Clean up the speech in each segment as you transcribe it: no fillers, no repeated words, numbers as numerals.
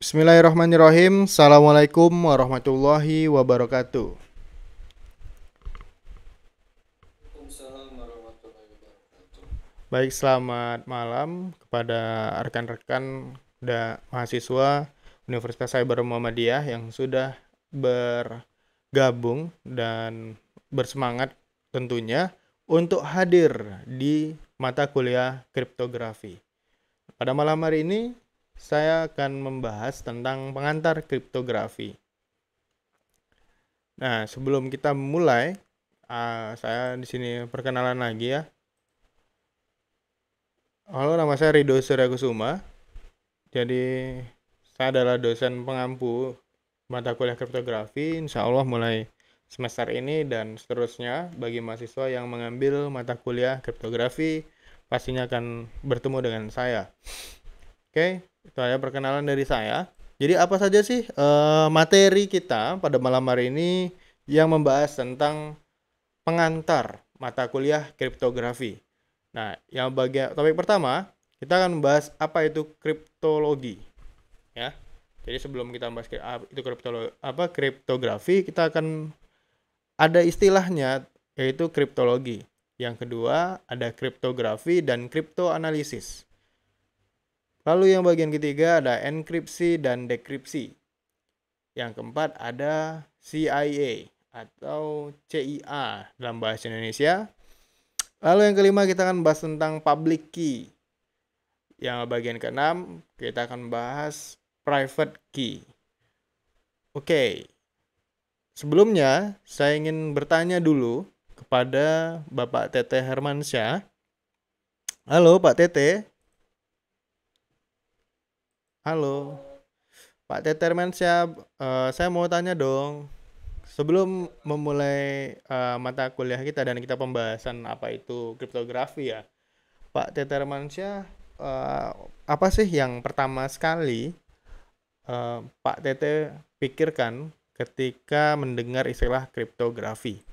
Bismillahirrahmanirrahim. Assalamualaikum warahmatullahi wabarakatuh. Waalaikumsalam warahmatullahi wabarakatuh. Baik, selamat malam kepada rekan-rekan mahasiswa Universitas Cyber Muhammadiyah yang sudah bergabung dan bersemangat tentunya untuk hadir di mata kuliah kriptografi. Pada malam hari ini saya akan membahas tentang pengantar kriptografi. Nah, sebelum kita mulai, saya di sini perkenalan lagi ya. Halo, nama saya Rido Suryakusuma. Jadi, saya adalah dosen pengampu mata kuliah kriptografi. Insya Allah mulai semester ini dan seterusnya bagi mahasiswa yang mengambil mata kuliah kriptografi pastinya akan bertemu dengan saya. Oke, itu aja perkenalan dari saya. Jadi apa saja sih materi kita pada malam hari ini yang membahas tentang pengantar mata kuliah kriptografi. Nah, yang bagian topik pertama, kita akan membahas apa itu kriptologi, ya. Jadi sebelum kita membahas itu kriptografi, kita akan ada istilahnya yaitu kriptologi. Yang kedua, ada kriptografi dan kriptoanalisis. Lalu yang bagian ketiga ada enkripsi dan dekripsi. Yang keempat ada CIA atau CIA dalam bahasa Indonesia. Lalu yang kelima kita akan bahas tentang public key. Yang bagian keenam kita akan bahas private key. Oke. Sebelumnya saya ingin bertanya dulu kepada Bapak Tete Hermansyah. Halo Pak Tete. Halo Pak Tete Hermansyah, saya mau tanya dong. Sebelum memulai mata kuliah kita dan kita pembahasan apa itu kriptografi ya, Pak Tete Hermansyah, apa sih yang pertama sekali Pak Tete pikirkan ketika mendengar istilah kriptografi?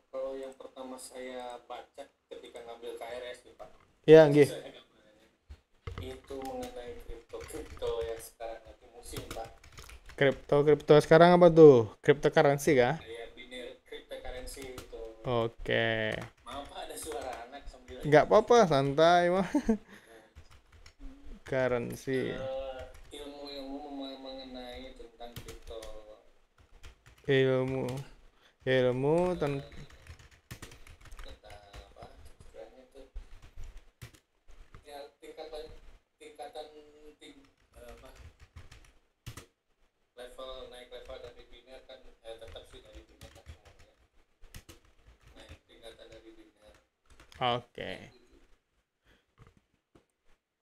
Kalau yang pertama saya baca ketika ngambil KRS nih Pak, Ya, nggih. saya gambarannya itu mengenai kripto yang sekarang lagi musim Pak. Kripto sekarang apa tuh? Cryptocurrency kah? Kayak binary cryptocurrency itu. Oke. Maaf Pak, ada suara anak sambil Nggak ini. apa-apa, santai mah. Nah, Currency. ilmu-ilmu mengenai tentang kripto Ilmu tentang tentang apa istilahnya itu ya tingkatan tingkatan apa naik level dari biner kan tetap sih dari biner kan semuanya naik tingkatan dari biner. Oke.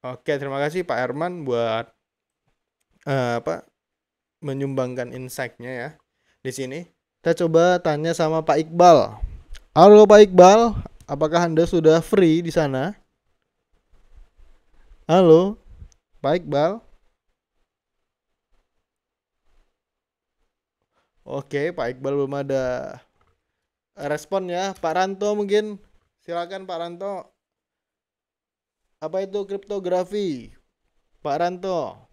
Oke, terima kasih Pak Herman buat menyumbangkan insight-nya ya. Di sini kita coba tanya sama Pak Iqbal. Halo Pak Iqbal, apakah Anda sudah free di sana? Halo, Pak Iqbal. Oke, Pak Iqbal belum ada respon ya. Pak Ranto mungkin. Silakan Pak Ranto. Apa itu kriptografi? Pak Ranto.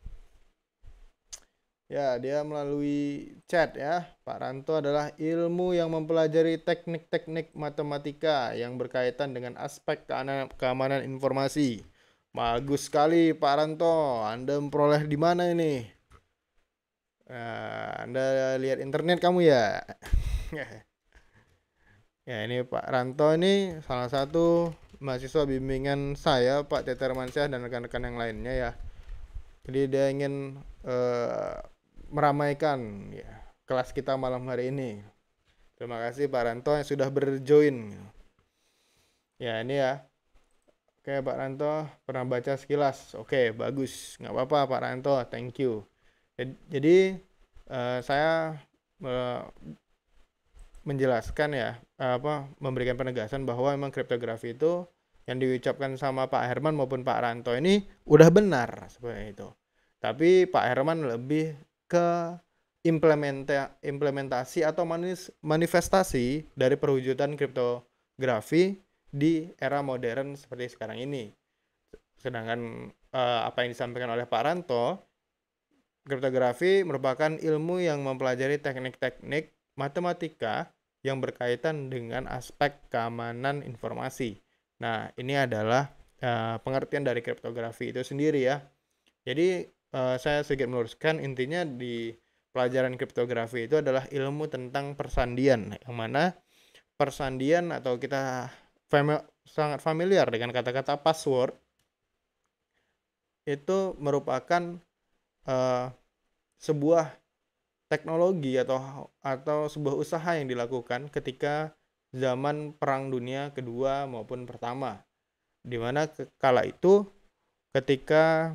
Ya, dia melalui chat ya. Pak Ranto adalah ilmu yang mempelajari teknik-teknik matematika yang berkaitan dengan aspek keamanan informasi. Bagus sekali Pak Ranto. Anda memperoleh di mana ini? Anda lihat internet kamu ya? Ya, ini Pak Ranto ini salah satu mahasiswa bimbingan saya, Pak Tete Hermansyah dan rekan-rekan yang lainnya ya. Jadi dia ingin meramaikan ya, kelas kita malam hari ini. Terima kasih Pak Ranto yang sudah berjoin. Ya, ini ya. Oke, Pak Ranto pernah baca sekilas. Oke, bagus. Nggak apa-apa Pak Ranto, thank you. Jadi saya menjelaskan ya, memberikan penegasan bahwa memang kriptografi itu yang diucapkan sama Pak Herman maupun Pak Ranto ini udah benar seperti itu. Tapi Pak Herman lebih ke implementasi atau manifestasi dari perwujudan kriptografi di era modern seperti sekarang ini. Sedangkan apa yang disampaikan oleh Pak Ranto, kriptografi merupakan ilmu yang mempelajari teknik-teknik matematika yang berkaitan dengan aspek keamanan informasi. Nah, ini adalah pengertian dari kriptografi itu sendiri ya. Jadi saya sedikit meluruskan, intinya di pelajaran kriptografi itu adalah ilmu tentang persandian, yang mana persandian atau kita sangat familiar dengan kata-kata password itu merupakan sebuah teknologi atau sebuah usaha yang dilakukan ketika zaman Perang Dunia Kedua maupun Pertama, di mana kala itu ketika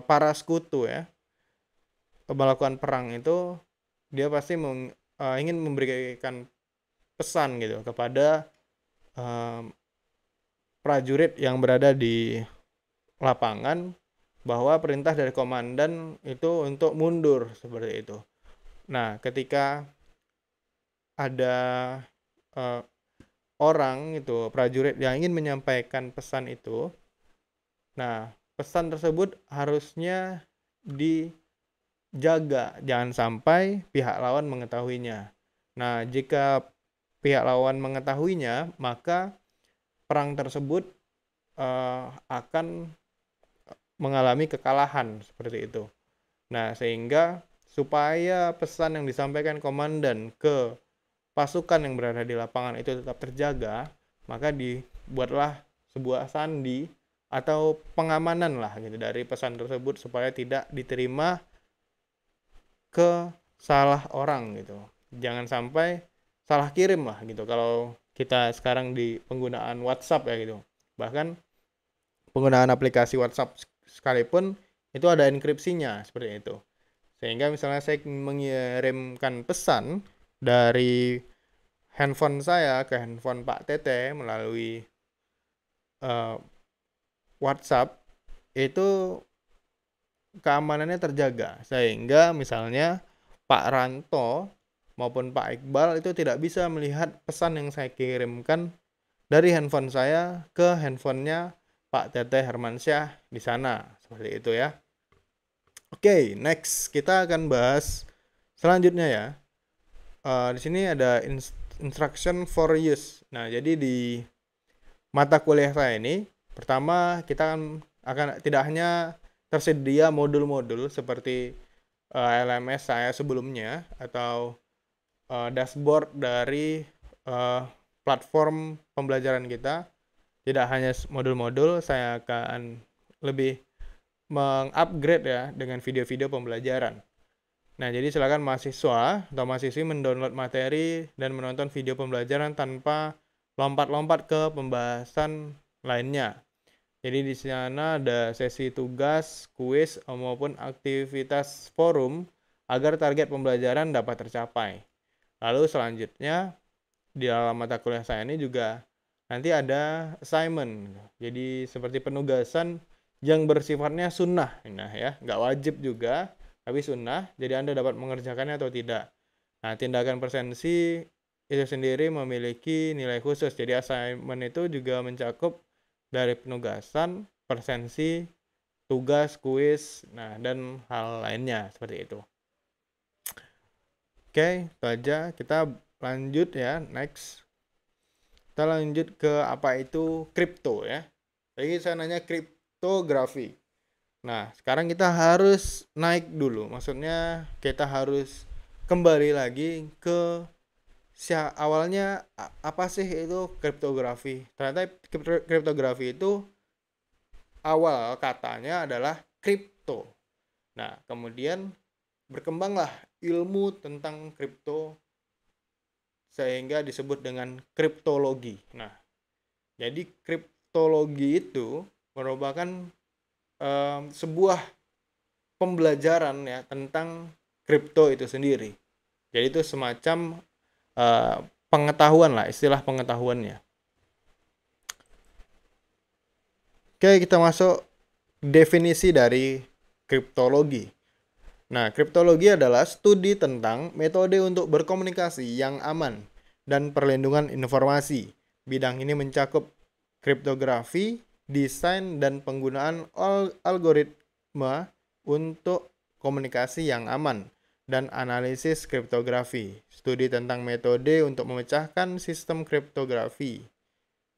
para sekutu ya melakukan perang itu, dia pasti ingin memberikan pesan gitu kepada prajurit yang berada di lapangan bahwa perintah dari komandan itu untuk mundur seperti itu. Nah, ketika ada orang itu prajurit yang ingin menyampaikan pesan itu, nah pesan tersebut harusnya dijaga, jangan sampai pihak lawan mengetahuinya. Nah, jika pihak lawan mengetahuinya, maka perang tersebut akan mengalami kekalahan seperti itu. Nah, sehingga supaya pesan yang disampaikan komandan ke pasukan yang berada di lapangan itu tetap terjaga, maka dibuatlah sebuah sandi atau pengamanan lah gitu dari pesan tersebut supaya tidak diterima ke salah orang gitu. Jangan sampai salah kirim lah gitu. Kalau kita sekarang di penggunaan WhatsApp ya gitu. Bahkan penggunaan aplikasi WhatsApp sekalipun itu ada enkripsinya seperti itu. Sehingga misalnya saya mengirimkan pesan dari handphone saya ke handphone Pak Tete melalui WhatsApp, itu keamanannya terjaga. Sehingga misalnya Pak Ranto maupun Pak Iqbal itu tidak bisa melihat pesan yang saya kirimkan dari handphone saya ke handphonenya Pak Tete Hermansyah di sana. Seperti itu ya. Oke, next kita akan bahas selanjutnya ya. Di sini ada instruction for use. Nah, jadi di mata kuliah saya ini, pertama kita akan tidak hanya tersedia modul-modul seperti LMS saya sebelumnya atau dashboard dari platform pembelajaran kita. Tidak hanya modul-modul, saya akan lebih mengupgrade ya dengan video-video pembelajaran. Nah, jadi silakan mahasiswa atau mahasiswi mendownload materi dan menonton video pembelajaran tanpa lompat-lompat ke pembahasan lainnya. Jadi di sana ada sesi tugas, kuis, maupun aktivitas forum agar target pembelajaran dapat tercapai. Lalu selanjutnya di dalam mata kuliah saya ini juga nanti ada assignment. Jadi seperti penugasan yang bersifatnya sunnah. Nah ya, nggak wajib juga, tapi sunnah. Jadi Anda dapat mengerjakannya atau tidak. Nah, tindakan presensi itu sendiri memiliki nilai khusus. Jadi assignment itu juga mencakup dari penugasan, presensi, tugas, kuis, nah dan hal lainnya seperti itu. Oke, itu aja. Kita lanjut ya, next. Kita lanjut ke apa itu kripto ya. Jadi saya nanya kriptografi. Nah, sekarang kita harus naik dulu. Maksudnya kita harus kembali lagi ke awalnya apa sih itu kriptografi. Ternyata kriptografi itu awal katanya adalah kripto. Nah, kemudian berkembanglah ilmu tentang kripto sehingga disebut dengan kriptologi. Nah, jadi kriptologi itu merupakan sebuah pembelajaran ya tentang kripto itu sendiri. Jadi itu semacam pengetahuan lah, istilah pengetahuannya. Oke, kita masuk definisi dari kriptologi. Nah, kriptologi adalah studi tentang metode untuk berkomunikasi yang aman dan perlindungan informasi Bidang ini mencakup kriptografi, desain, dan penggunaan algoritma untuk komunikasi yang aman, dan analisis kriptografi, studi tentang metode untuk memecahkan sistem kriptografi.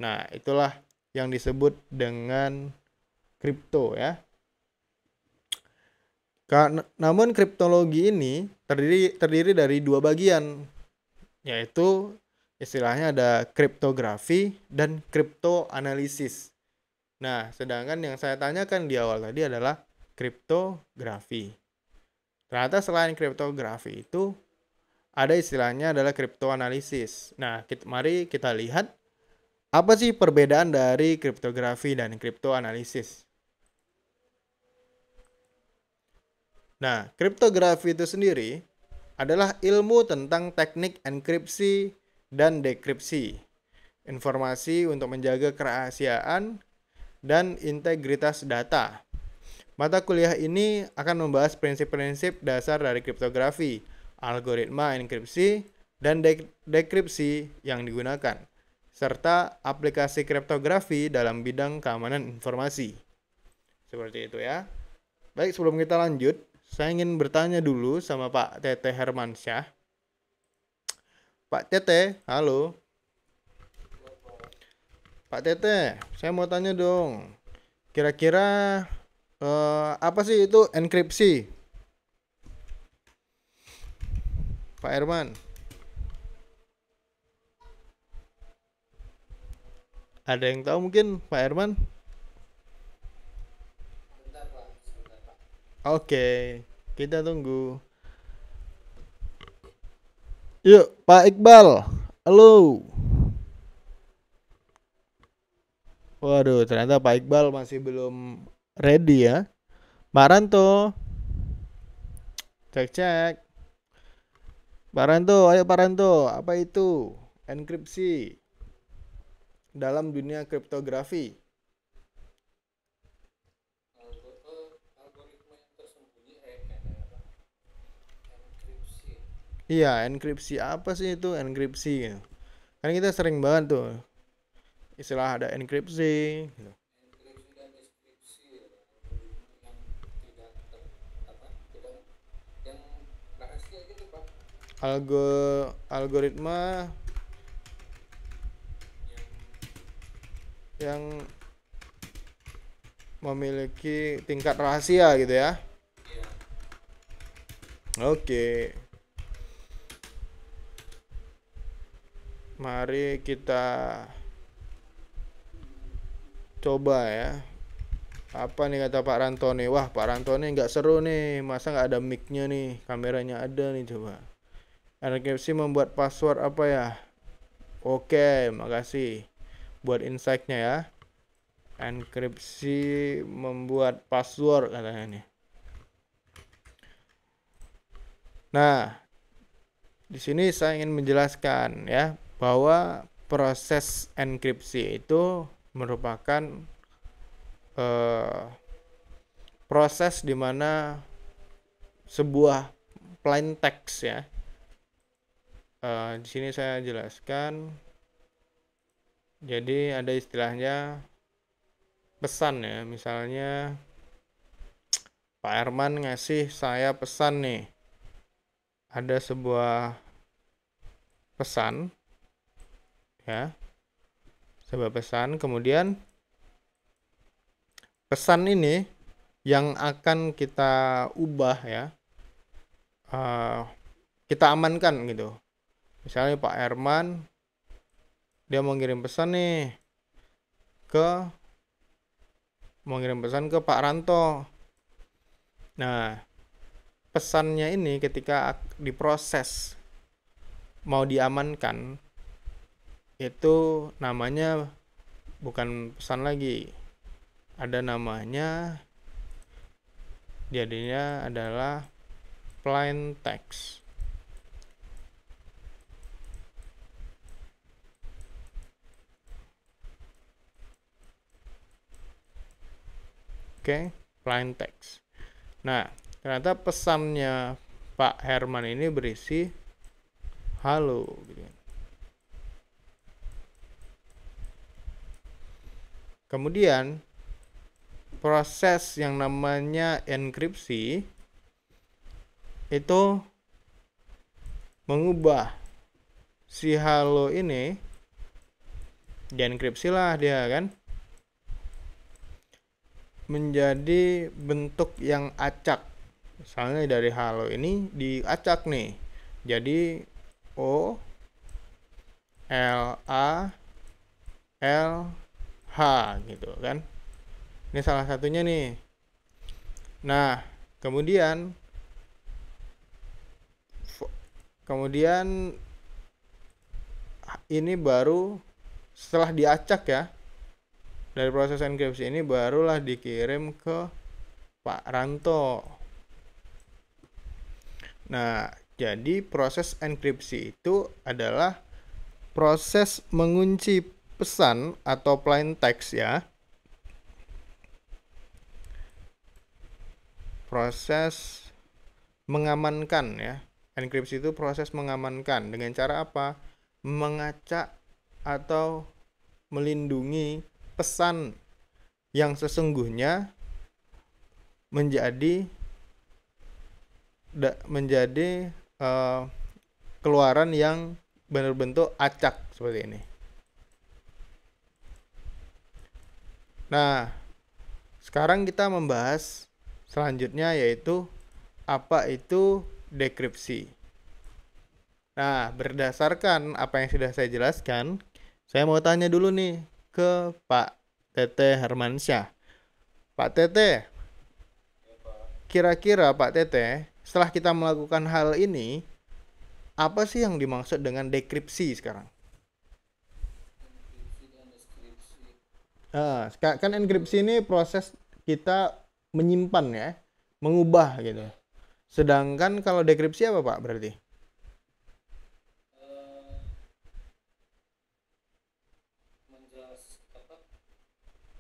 Nah, itulah yang disebut dengan kripto ya. Namun kriptologi ini terdiri dari dua bagian, yaitu istilahnya ada kriptografi dan kriptoanalisis. Nah, sedangkan yang saya tanyakan di awal tadi adalah kriptografi. Ternyata selain kriptografi itu ada istilahnya adalah kriptoanalisis. Nah, mari kita lihat apa sih perbedaan dari kriptografi dan kriptoanalisis. Nah, kriptografi itu sendiri adalah ilmu tentang teknik enkripsi dan dekripsi informasi untuk menjaga kerahasiaan dan integritas data. Mata kuliah ini akan membahas prinsip-prinsip dasar dari kriptografi, algoritma enkripsi, dan dekripsi yang digunakan, serta aplikasi kriptografi dalam bidang keamanan informasi. Seperti itu ya. Baik, sebelum kita lanjut, saya ingin bertanya dulu sama Pak Tete Hermansyah. Pak Tete, halo. Pak Tete, saya mau tanya dong. Kira-kira apa sih itu enkripsi? Pak Herman. Ada yang tahu mungkin Pak Herman? Bentar, Pak. Sebentar, Pak. Oke, kita tunggu. Yuk, Pak Iqbal. Halo. Waduh, ternyata Pak Iqbal masih belum ready ya. Pak Ranto. Cek. Pak Ranto, ayo Pak Ranto. Apa itu enkripsi dalam dunia kriptografi? Algoritma yang tersembunyi kayak apa? Enkripsi. Iya, enkripsi apa sih itu enkripsi? Kan kita sering banget tuh istilah ada enkripsi. Gitu. Enkripsi dan deskripsi algoritma yang tidak yang rahasia gitu, Pak. Algoritma Yang yang memiliki tingkat rahasia gitu ya. iya. Oke. Mari kita coba ya. Apa nih kata Pak Ranto nih? Wah, Pak Ranto nih nggak seru nih. Masa nggak ada mic-nya nih? Kameranya ada nih, coba. Enkripsi membuat password apa ya? Oke, makasih buat insight-nya ya. Enkripsi membuat password katanya nih. Nah, di sini saya ingin menjelaskan ya bahwa proses enkripsi itu merupakan proses di mana sebuah plain text ya. Di sini saya jelaskan. Jadi ada istilahnya pesan ya, misalnya Pak Herman ngasih saya pesan nih. Ada sebuah pesan ya. Sebuah pesan, kemudian pesan ini yang akan kita ubah ya. Kita amankan gitu. Misalnya Pak Herman dia mau ngirim pesan nih ke Pak Ranto. Nah, pesannya ini ketika diproses mau diamankan itu namanya bukan pesan lagi. Ada namanya, jadinya adalah plain text. Oke, plain text. Nah, ternyata pesannya Pak Herman ini berisi halo gitu. Kemudian proses yang namanya enkripsi itu mengubah si halo ini, dienkripsi lah dia kan, menjadi bentuk yang acak. Misalnya dari halo ini diacak nih, jadi O L A L H gitu kan. Ini salah satunya nih. Nah, kemudian ini baru setelah diacak ya, dari proses enkripsi ini barulah dikirim ke Pak Ranto. Nah, jadi proses enkripsi itu adalah proses mengunci pesan atau plain text ya. Proses mengamankan ya. Enkripsi itu proses mengamankan dengan cara apa? Mengacak atau melindungi pesan yang sesungguhnya menjadi keluaran yang berbentuk acak seperti ini. Nah, sekarang kita membahas selanjutnya, yaitu apa itu dekripsi. Nah, berdasarkan apa yang sudah saya jelaskan, saya mau tanya dulu nih ke Pak Tete Hermansyah. Pak Tete, kira-kira Pak Tete, setelah kita melakukan hal ini, apa sih yang dimaksud dengan dekripsi sekarang? Enkripsi dan deskripsi. Kan enkripsi ini proses kita menyimpan ya, mengubah gitu. Sedangkan kalau dekripsi apa Pak berarti?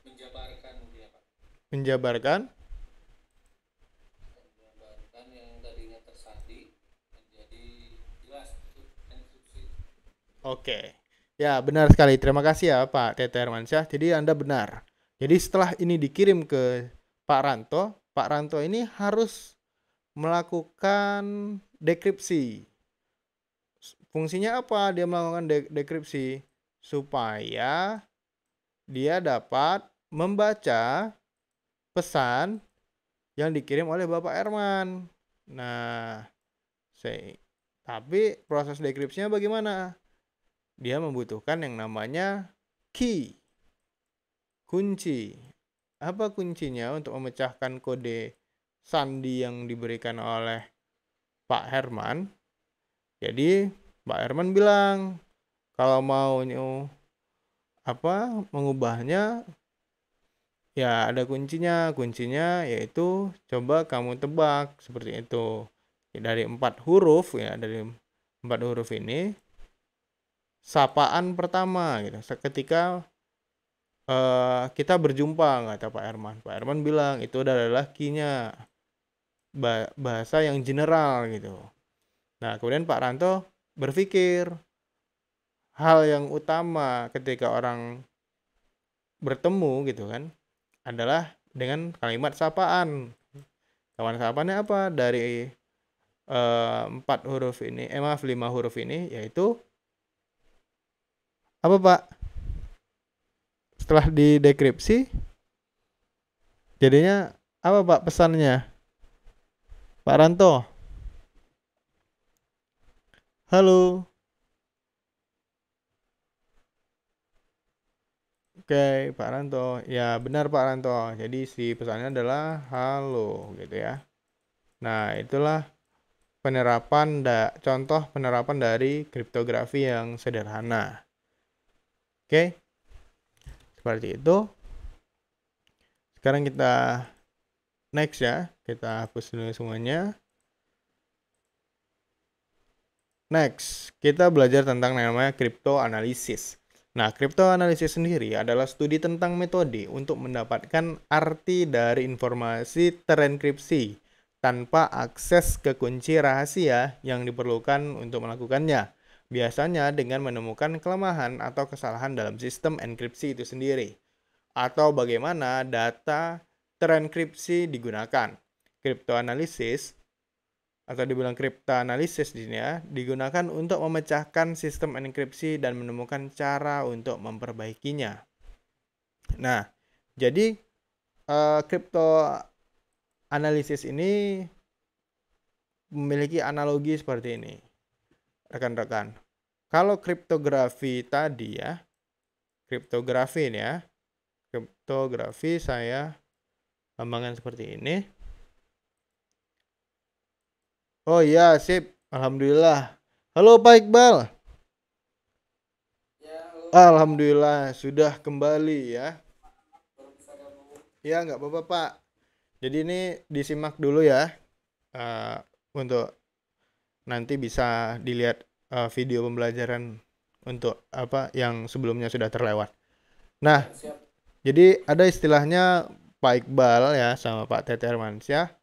Menjabarkan dia Pak. Menjabarkan. Menjabarkan yang tadinya tersandi menjadi jelas itu enkripsi. Oke. Ya, benar sekali. Terima kasih ya Pak Tete Hermansyah. Jadi Anda benar. Jadi setelah ini dikirim ke Pak Ranto ini harus melakukan dekripsi. Fungsinya apa dia melakukan dekripsi? Supaya dia dapat membaca pesan yang dikirim oleh Bapak Herman. Nah, tapi proses dekripsinya bagaimana? Dia membutuhkan yang namanya key, kunci. Apa kuncinya untuk memecahkan kode sandi yang diberikan oleh Pak Herman? Jadi Pak Herman bilang kalau mau mengubahnya ya ada kuncinya yaitu coba kamu tebak seperti itu. Dari 4 huruf ya, dari 4 huruf ini sapaan pertama gitu. Ketika kita berjumpa, kata Pak Herman. Pak Herman bilang itu adalah key-nya, bahasa yang general gitu. Nah, kemudian Pak Ranto berpikir hal yang utama ketika orang bertemu gitu kan adalah dengan kalimat sapaan. Kalimat sapaannya apa? Dari 5 huruf ini yaitu apa Pak? Setelah didekripsi jadinya apa Pak pesannya? Pak Ranto. Halo. Oke, Pak Ranto. Ya, benar Pak Ranto. Jadi si pesannya adalah halo gitu ya. Nah, itulah contoh penerapan dari kriptografi yang sederhana. Oke. Seperti itu. Sekarang kita next ya. Kita hapus dulu semuanya. Next, kita belajar tentang namanya kriptoanalisis. Nah, kriptoanalisis sendiri adalah studi tentang metode untuk mendapatkan arti dari informasi terenkripsi tanpa akses ke kunci rahasia yang diperlukan untuk melakukannya. Biasanya dengan menemukan kelemahan atau kesalahan dalam sistem enkripsi itu sendiri. atau bagaimana data terenkripsi digunakan. Cryptanalysis atau dibilang cryptanalysis di sini ya, digunakan untuk memecahkan sistem enkripsi dan menemukan cara untuk memperbaikinya. Nah, jadi cryptanalysis ini memiliki analogi seperti ini, rekan-rekan. Kalau kriptografi tadi ya, kriptografi ini ya, kriptografi saya lambangkan seperti ini. Oh iya, sip. Alhamdulillah. Halo Pak Iqbal. Ya, halo, Alhamdulillah sudah kembali ya. baru bisa gabung. Ya nggak apa-apa Pak. Jadi ini disimak dulu ya. Untuk nanti bisa dilihat video pembelajaran untuk apa yang sebelumnya sudah terlewat. Nah, Siap. jadi ada istilahnya Pak Iqbal ya sama Pak Tete Hermansyah.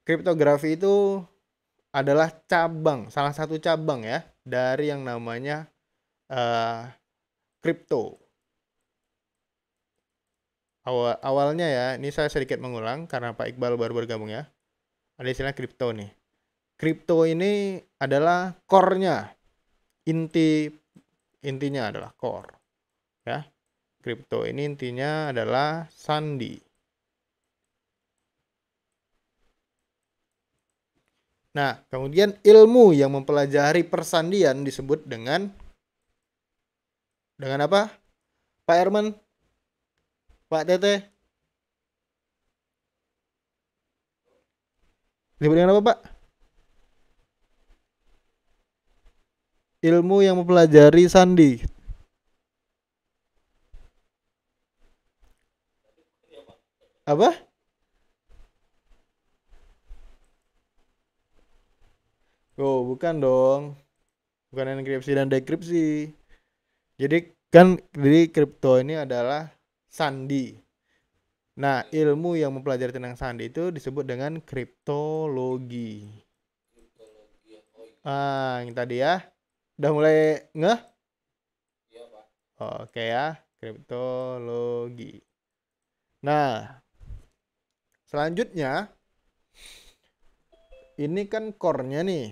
Kriptografi itu adalah cabang, salah satu cabang ya dari yang namanya kripto. Awalnya ya, ini saya sedikit mengulang karena Pak Iqbal baru bergabung ya. Ada istilah kripto nih. Kripto ini adalah core-nya, intinya adalah core ya. Kripto ini intinya adalah sandi. Nah, kemudian ilmu yang mempelajari persandian disebut dengan apa? Pak Herman? Pak Tete? Disebut dengan apa, Pak? Ilmu yang mempelajari sandi. Apa? Oh, bukan dong. Bukan enkripsi dan dekripsi. Jadi kripto ini adalah sandi. Nah, ilmu yang mempelajari tentang sandi itu disebut dengan kriptologi. Kriptologi ya. Oh iya. Yang tadi ya. Udah mulai ngeh? Iya, Pak. Oke ya, kriptologi. Nah, selanjutnya ini kan core-nya nih.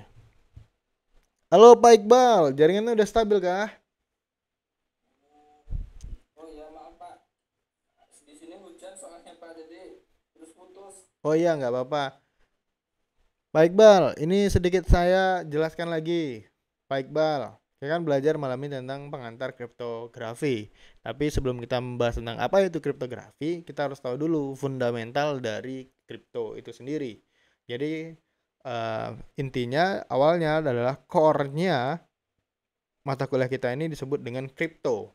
Halo Pak Iqbal, jaringannya udah stabil kah? Oh iya, maaf, Pak. Di sini hujan soalnya, Pak, jadi terus putus. Oh iya, nggak apa-apa. Pak Iqbal, ini sedikit saya jelaskan lagi. Pak Iqbal, saya kan belajar malam ini tentang pengantar kriptografi. Tapi sebelum kita membahas tentang apa itu kriptografi, kita harus tahu dulu fundamental dari kripto itu sendiri. Jadi intinya awalnya adalah core-nya mata kuliah kita ini disebut dengan kripto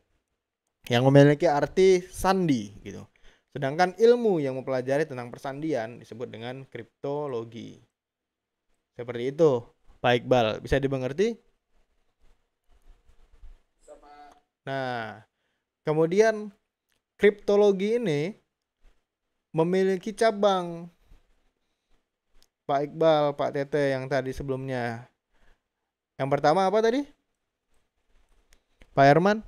yang memiliki arti sandi gitu. Sedangkan ilmu yang mempelajari tentang persandian disebut dengan kriptologi. Seperti itu, Pak Iqbal. Bisa dimengerti? Sama. Nah, kemudian kriptologi ini memiliki cabang. Pak Iqbal, Pak Tete yang tadi sebelumnya. Yang pertama apa tadi? Pak Herman?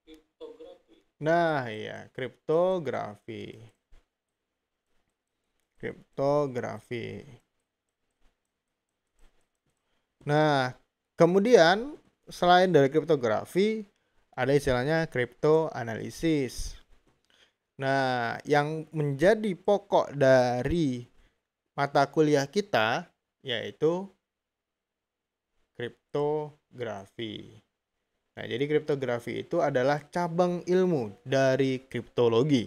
Kriptografi. Nah, iya, kriptografi. Kriptografi. Nah, kemudian selain dari kriptografi, ada istilahnya kriptoanalisis. Nah, yang menjadi pokok dari mata kuliah kita yaitu kriptografi. Nah, jadi kriptografi itu adalah cabang ilmu dari kriptologi.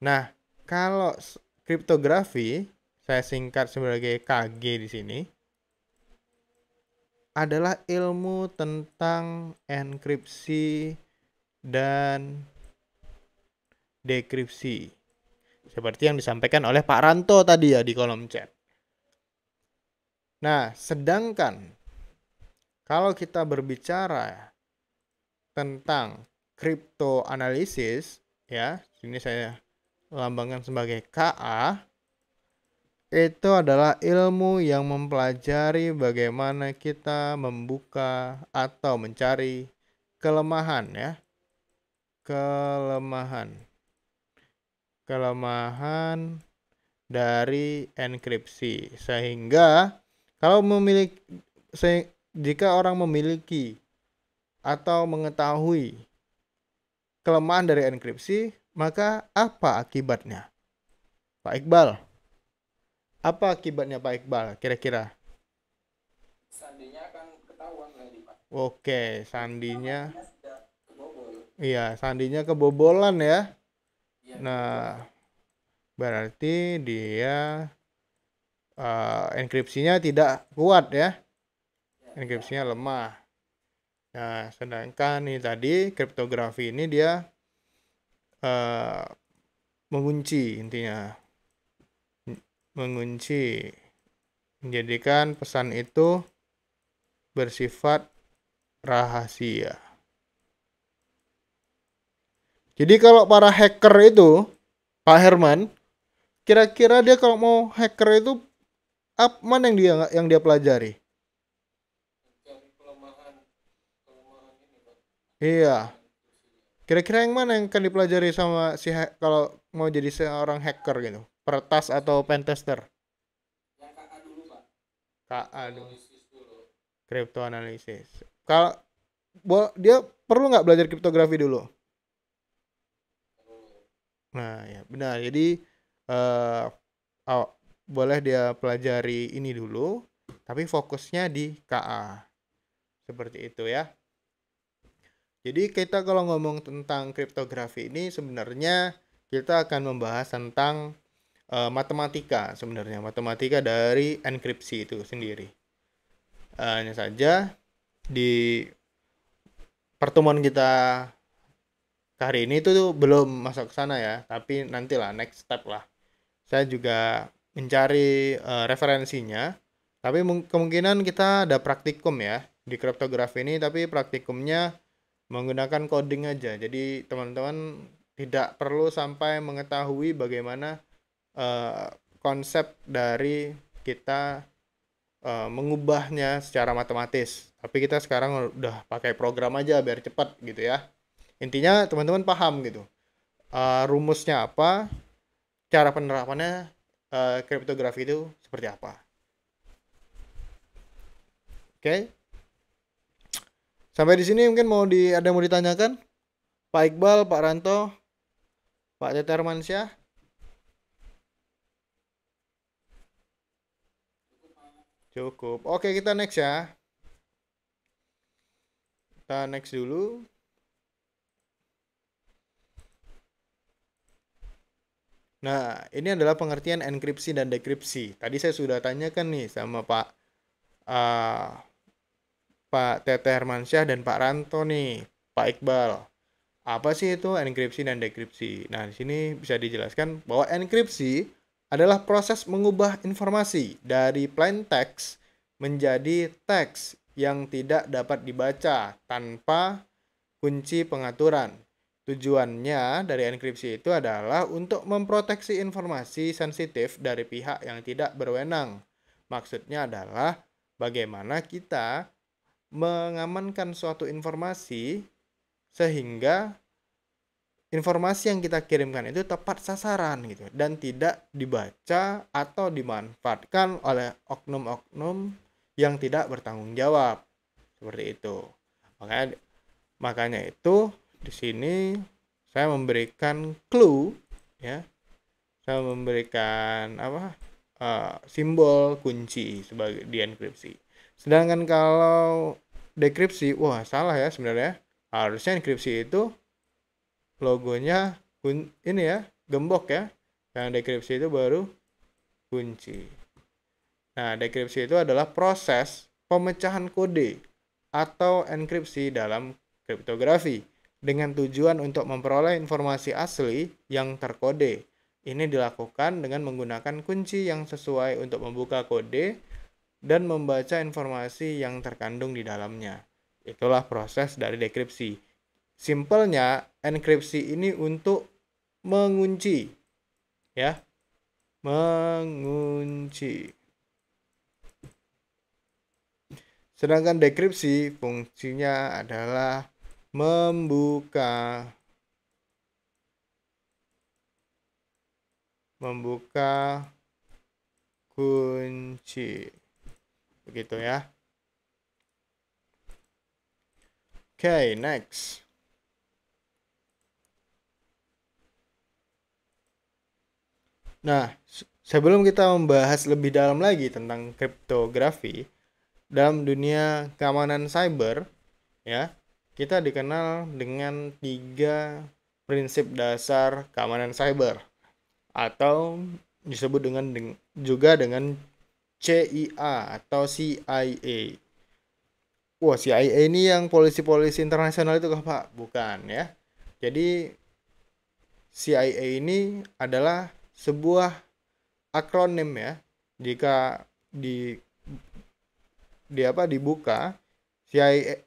Nah, kalau kriptografi, saya singkat sebagai KG di sini, adalah ilmu tentang enkripsi dan dekripsi. Seperti yang disampaikan oleh Pak Ranto tadi ya di kolom chat. Nah, sedangkan kalau kita berbicara tentang kriptoanalisis, ya, sini saya lambangkan sebagai KA, itu adalah ilmu yang mempelajari bagaimana kita membuka atau mencari kelemahan ya kelemahan dari enkripsi. Sehingga kalau jika orang memiliki atau mengetahui kelemahan dari enkripsi, maka apa akibatnya? Pak Iqbal, apa akibatnya Pak Iqbal kira-kira? Sandinya akan ketahuan lagi Pak. Oke, sandinya, Namanya sudah kebobol. iya, sandinya kebobolan ya. Iya, Nah, kebobol. berarti dia enkripsinya tidak kuat ya, Ya, enkripsinya lemah. Nah, sedangkan ini tadi kriptografi ini dia eh, mengunci intinya, mengunci, menjadikan pesan itu bersifat rahasia. Jadi kalau para hacker itu, Pak Herman, kira-kira dia kalau mau hacker itu mana yang dia pelajari? mencari kelemahan ini Pak. Iya. Kira-kira yang mana yang akan dipelajari sama kalau mau jadi seorang hacker gitu? Peretas atau pentester? Yang KA dulu Pak. KA dulu. Analisis dulu. Crypto analysis. Kalau dia perlu nggak belajar kriptografi dulu? Nah, ya benar. Jadi eh, boleh dia pelajari ini dulu, tapi fokusnya di KA. Seperti itu ya. Jadi kita kalau ngomong tentang kriptografi ini sebenarnya kita akan membahas tentang matematika sebenarnya, matematika dari enkripsi itu sendiri. Hanya saja di pertemuan kita hari ini tuh belum masuk ke sana ya, tapi nantilah next step lah. Saya juga mencari referensinya, tapi kemungkinan kita ada praktikum ya di kriptografi ini, tapi praktikumnya menggunakan coding aja. Jadi teman-teman tidak perlu sampai mengetahui bagaimana konsep dari kita mengubahnya secara matematis. Tapi kita sekarang udah pakai program aja biar cepat gitu ya. Intinya teman-teman paham gitu. Rumusnya apa, cara penerapannya kriptografi itu seperti apa. Oke. Sampai di sini mungkin ada mau ditanyakan? Pak Iqbal, Pak Ranto, Pak Tete Armansyah. Cukup. Oke, kita next ya. Kita next dulu. Nah, ini adalah pengertian enkripsi dan dekripsi. Tadi saya sudah tanyakan nih sama Pak Tete Hermansyah dan Pak Ranto nih, Pak Iqbal. Apa sih itu enkripsi dan dekripsi? Nah, di sini bisa dijelaskan bahwa enkripsi adalah proses mengubah informasi dari plain text menjadi teks yang tidak dapat dibaca tanpa kunci pengaturan. Tujuannya dari enkripsi itu adalah untuk memproteksi informasi sensitif dari pihak yang tidak berwenang. Maksudnya adalah bagaimana kita mengamankan suatu informasi sehingga informasi yang kita kirimkan itu tepat sasaran gitu dan tidak dibaca atau dimanfaatkan oleh oknum-oknum yang tidak bertanggung jawab. Seperti itu. Makanya itu di sini saya memberikan clue ya. Saya memberikan simbol kunci sebagai di enkripsi. Sedangkan kalau dekripsi, wah salah ya sebenarnya. Harusnya enkripsi itu logonya ini ya, gembok ya. Yang dekripsi itu baru kunci. Nah, dekripsi itu adalah proses pemecahan kode atau enkripsi dalam kriptografi dengan tujuan untuk memperoleh informasi asli yang terkode. Ini dilakukan dengan menggunakan kunci yang sesuai untuk membuka kode dan membaca informasi yang terkandung di dalamnya. Itulah proses dari dekripsi. Simpelnya, enkripsi ini untuk mengunci. Ya, mengunci. Sedangkan dekripsi fungsinya adalah membuka membuka kunci. Begitu ya. Oke, next. Nah, sebelum kita membahas lebih dalam lagi tentang kriptografi dalam dunia keamanan cyber, ya, kita dikenal dengan 3 prinsip dasar keamanan cyber atau disebut juga dengan CIA atau CIA. Wah, CIA ini yang polisi-polisi internasional itu kah, Pak? Bukan ya. Jadi CIA ini adalah sebuah akronim ya. Jika dibuka, CIA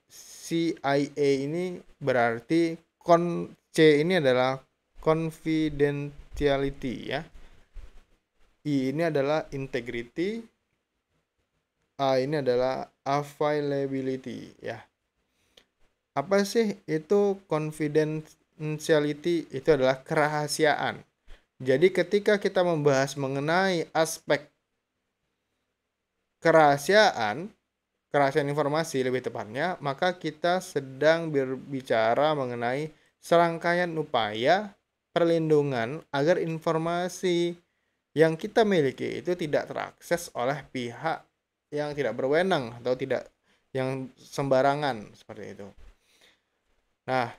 ini berarti C ini adalah confidentiality ya. I ini adalah integrity, A ini adalah availability ya. Apa sih itu confidentiality? Itu adalah kerahasiaan. Jadi ketika kita membahas mengenai aspek kerahasiaan informasi lebih tepatnya, maka kita sedang berbicara mengenai serangkaian upaya perlindungan agar informasi yang kita miliki itu tidak terakses oleh pihak yang tidak berwenang atau tidak yang sembarangan seperti itu. Nah,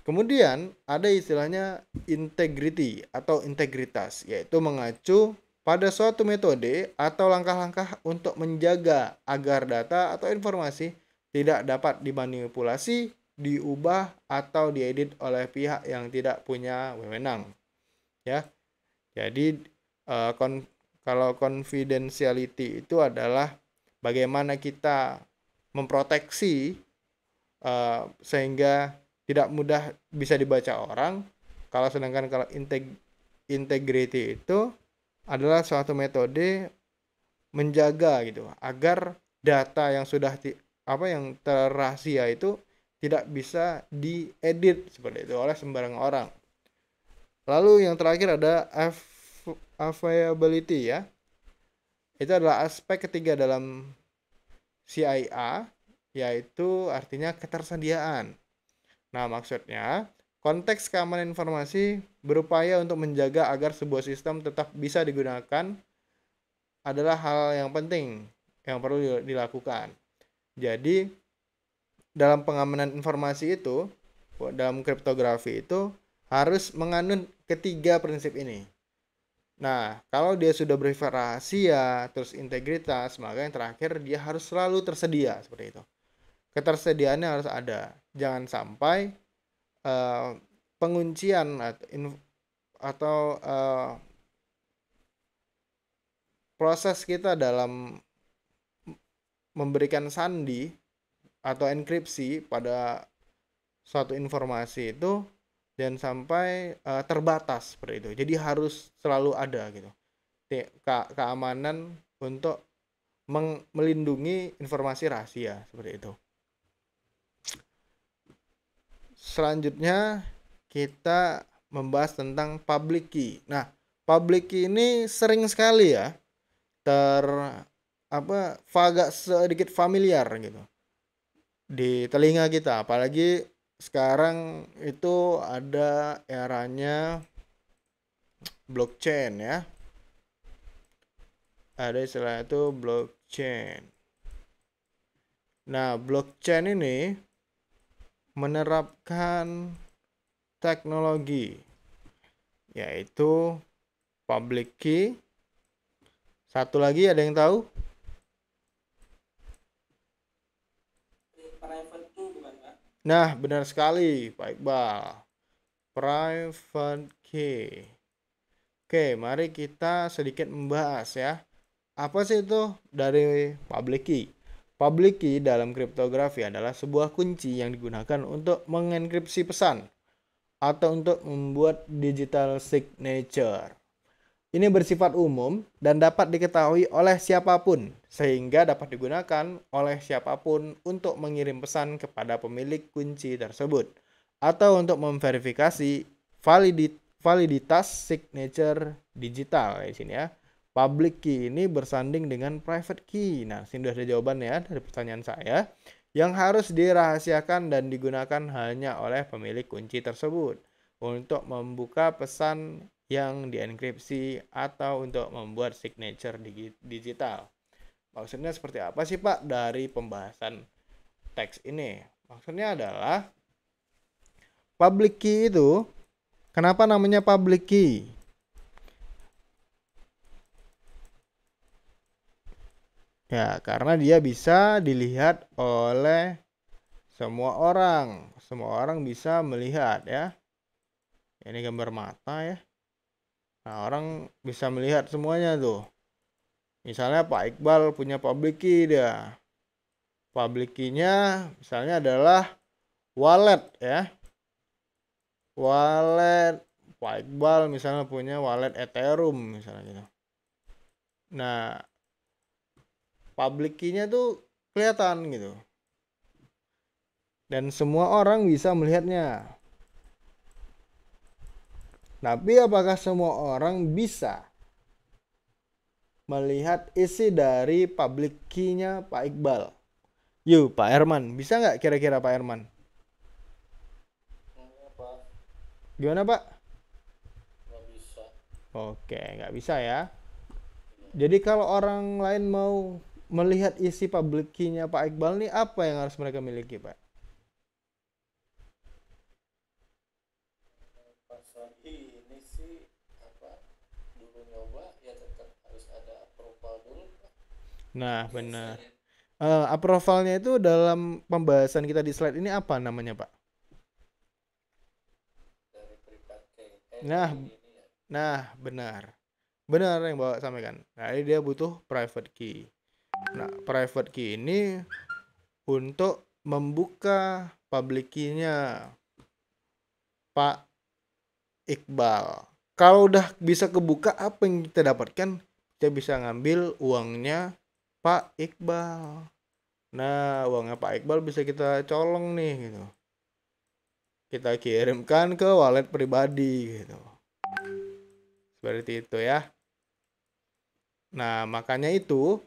kemudian ada istilahnya integrity atau integritas, yaitu mengacu pada suatu metode atau langkah-langkah untuk menjaga agar data atau informasi tidak dapat dimanipulasi, diubah atau diedit oleh pihak yang tidak punya wewenang. Ya. Jadi kalau confidentiality itu adalah bagaimana kita memproteksi sehingga tidak mudah bisa dibaca orang. Sedangkan kalau integrity itu adalah suatu metode menjaga gitu agar data yang sudah yang terrahasia itu tidak bisa diedit seperti itu oleh sembarang orang. Lalu yang terakhir ada availability ya. Itu adalah aspek ketiga dalam CIA, yaitu artinya ketersediaan. Nah, maksudnya konteks keamanan informasi berupaya untuk menjaga agar sebuah sistem tetap bisa digunakan adalah hal yang penting yang perlu dilakukan. Jadi, dalam pengamanan informasi itu, dalam kriptografi itu harus menganut ketiga prinsip ini. Nah, kalau dia sudah bersifat rahasia, terus integritas, maka yang terakhir dia harus selalu tersedia seperti itu. Ketersediaannya harus ada. Jangan sampai penguncian atau proses kita dalam memberikan sandi atau enkripsi pada suatu informasi itu dan sampai terbatas seperti itu. Jadi harus selalu ada gitu keamanan untuk melindungi informasi rahasia seperti itu. Selanjutnya kita membahas tentang public key. Nah, public key ini sering sekali ya agak sedikit familiar gitu di telinga kita, apalagi sekarang itu ada eranya blockchain ya. Ada istilah itu blockchain. Nah, blockchain ini menerapkan teknologi yaitu public key. Satu lagi ada yang tahu? Private key bukan, Pak? Nah, benar sekali, Pak Iqbal. Private key. Oke, mari kita sedikit membahas ya. Apa sih itu dari public key? Public key dalam kriptografi adalah sebuah kunci yang digunakan untuk mengenkripsi pesan atau untuk membuat digital signature. Ini bersifat umum dan dapat diketahui oleh siapapun, sehingga dapat digunakan oleh siapapun untuk mengirim pesan kepada pemilik kunci tersebut, atau untuk memverifikasi validitas signature digital di sini ya. Public key ini bersanding dengan private key. Nah, sini sudah ada jawabannya dari pertanyaan saya. Yang harus dirahasiakan dan digunakan hanya oleh pemilik kunci tersebut untuk membuka pesan yang dienkripsi atau untuk membuat signature digital. Maksudnya seperti apa sih Pak dari pembahasan teks ini? Maksudnya adalah public key itu, kenapa namanya public key? Ya, karena dia bisa dilihat oleh semua orang. Semua orang bisa melihat ya. Ini gambar mata ya. Nah, orang bisa melihat semuanya tuh. Misalnya Pak Iqbal punya public key dia. Public key-nya misalnya adalah wallet ya. Wallet Pak Iqbal misalnya punya wallet Ethereum misalnya gitu. Nah, public key-nya tuh kelihatan gitu. Dan semua orang bisa melihatnya. Tapi apakah semua orang bisa melihat isi dari public key-nya Pak Iqbal? Yuk, Pak Herman. Bisa nggak kira-kira Pak Herman? Gimana Pak? Nggak bisa. Oke, nggak bisa ya. Jadi kalau orang lain mau melihat isi public key-nya Pak Iqbal nih, apa yang harus mereka miliki Pak? Pas lagi ini sih apa dulu nyoba ya tetap harus ada approval dulu Pak. Nah, benar. Biasanya. Approval-nya itu dalam pembahasan kita di slide ini apa namanya Pak? Dari private key. Nah, Dari ini ya. nah benar. Benar yang Bapak sampaikan. Nah, ini dia butuh private key. Nah, private key ini untuk membuka public key-nya Pak Iqbal. Kalau udah bisa kebuka, apa yang kita dapatkan? Kita bisa ngambil uangnya Pak Iqbal. Nah, uangnya Pak Iqbal bisa kita colong nih gitu. Kita kirimkan ke wallet pribadi gitu. Seperti itu ya. Nah, makanya itu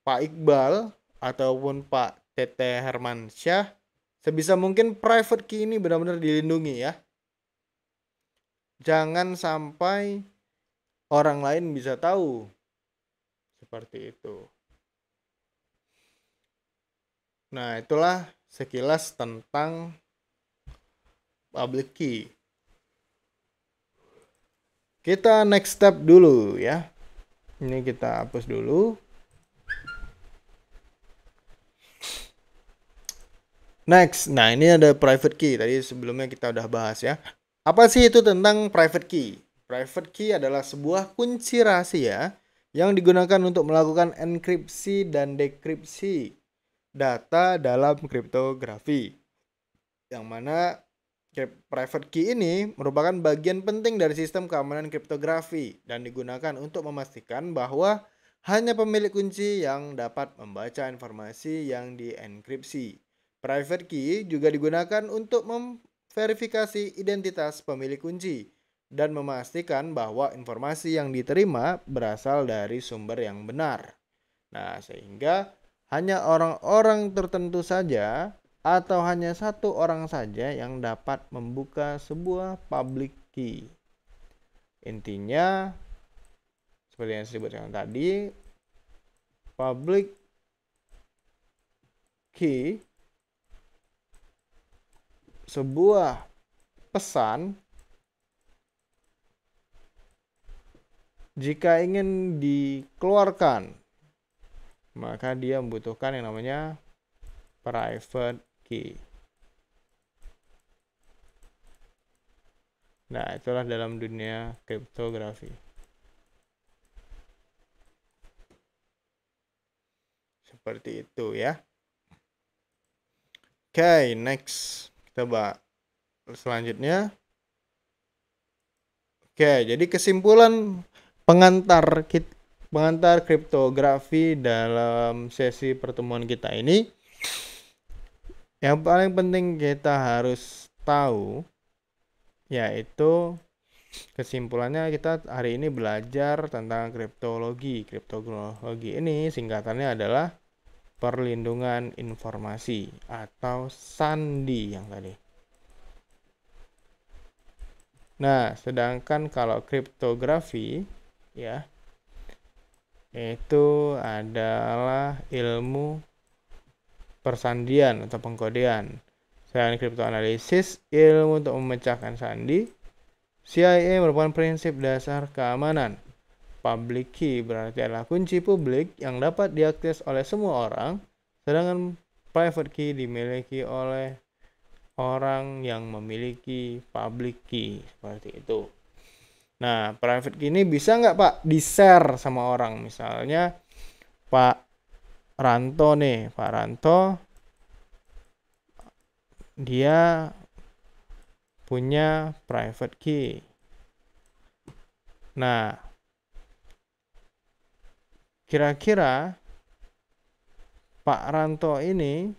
Pak Iqbal ataupun Pak Tete Hermansyah sebisa mungkin private key ini benar-benar dilindungi ya. Jangan sampai orang lain bisa tahu. Seperti itu. Nah, itulah sekilas tentang public key. Kita next step dulu ya. Ini kita hapus dulu. Next, nah ini ada private key. Tadi sebelumnya kita udah bahas ya. Apa sih itu tentang private key? Private key adalah sebuah kunci rahasia yang digunakan untuk melakukan enkripsi dan dekripsi data dalam kriptografi. Yang mana private key ini merupakan bagian penting dari sistem keamanan kriptografi dan digunakan untuk memastikan bahwa hanya pemilik kunci yang dapat membaca informasi yang dienkripsi. Private key juga digunakan untuk memverifikasi identitas pemilik kunci dan memastikan bahwa informasi yang diterima berasal dari sumber yang benar. Nah, sehingga hanya orang-orang tertentu saja atau hanya satu orang saja yang dapat membuka sebuah public key. Intinya, seperti yang saya sebutkan tadi, public key sebuah pesan jika ingin dikeluarkan, maka dia membutuhkan yang namanya private key. Nah, itulah dalam dunia kriptografi. Seperti itu ya. Oke, next. Kita bahas selanjutnya. Oke, jadi kesimpulan pengantar kriptografi dalam sesi pertemuan kita ini, yang paling penting kita harus tahu yaitu kesimpulannya kita hari ini belajar tentang kriptologi. Kriptologi ini singkatannya adalah perlindungan informasi atau sandi yang tadi. Nah, sedangkan kalau kriptografi ya itu adalah ilmu persandian atau pengkodean. Selain kriptoanalisis, ilmu untuk memecahkan sandi, CIA merupakan prinsip dasar keamanan. Public key berarti adalah kunci publik yang dapat diakses oleh semua orang, sedangkan private key dimiliki oleh orang yang memiliki public key, seperti itu. Nah, private key ini bisa nggak Pak di-share sama orang? Misalnya Pak Ranto nih, Pak Ranto dia punya private key. Nah, kira-kira Pak Ranto ini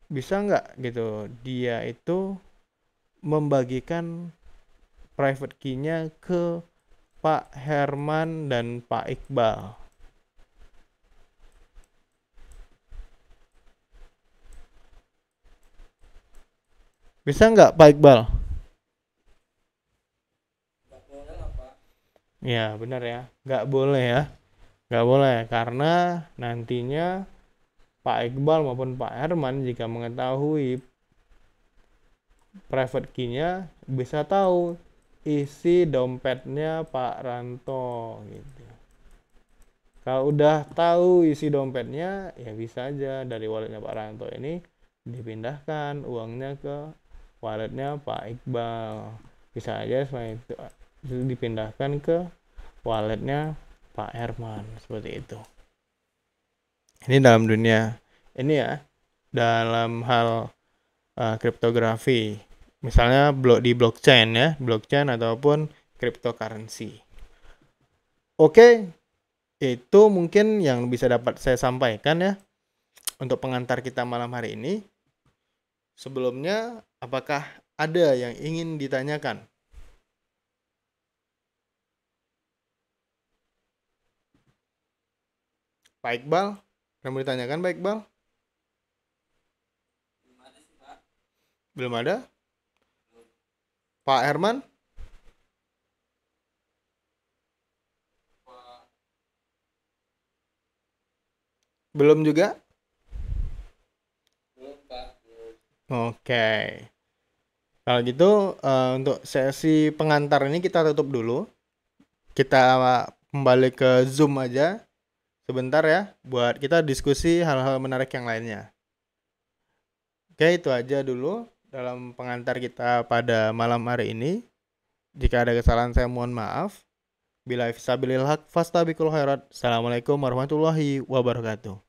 bisa nggak gitu dia itu membagikan private key-nya ke Pak Herman dan Pak Iqbal? Bisa nggak Pak Iqbal? Nggak boleh lah Pak. Ya benar ya, nggak boleh ya. Nggak boleh karena nantinya Pak Iqbal maupun Pak Herman jika mengetahui private key-nya bisa tahu isi dompetnya Pak Ranto gitu. Kalau udah tahu isi dompetnya ya bisa aja dari walletnya Pak Ranto ini dipindahkan uangnya ke walletnya Pak Iqbal. Bisa aja selain itu dipindahkan ke walletnya Pak Herman, seperti itu. Ini dalam dunia ini ya, dalam hal kriptografi, misalnya di blockchain ya, blockchain ataupun cryptocurrency. Oke, itu mungkin yang bisa dapat saya sampaikan ya untuk pengantar kita malam hari ini. Sebelumnya, apakah ada yang ingin ditanyakan? Pak Iqbal, kamu ditanyakan Pak Iqbal? Belum ada sih Pak. Belum ada? Pak Herman? Pak. Belum juga? Belum Pak. Belum. Oke. Kalau gitu untuk sesi pengantar ini kita tutup dulu. Kita kembali ke Zoom aja sebentar ya buat kita diskusi hal-hal menarik yang lainnya. Oke, itu aja dulu dalam pengantar kita pada malam hari ini. Jika ada kesalahan saya mohon maaf. Bila fisabilil haq fastabiqul khairat. Assalamualaikum warahmatullahi wabarakatuh.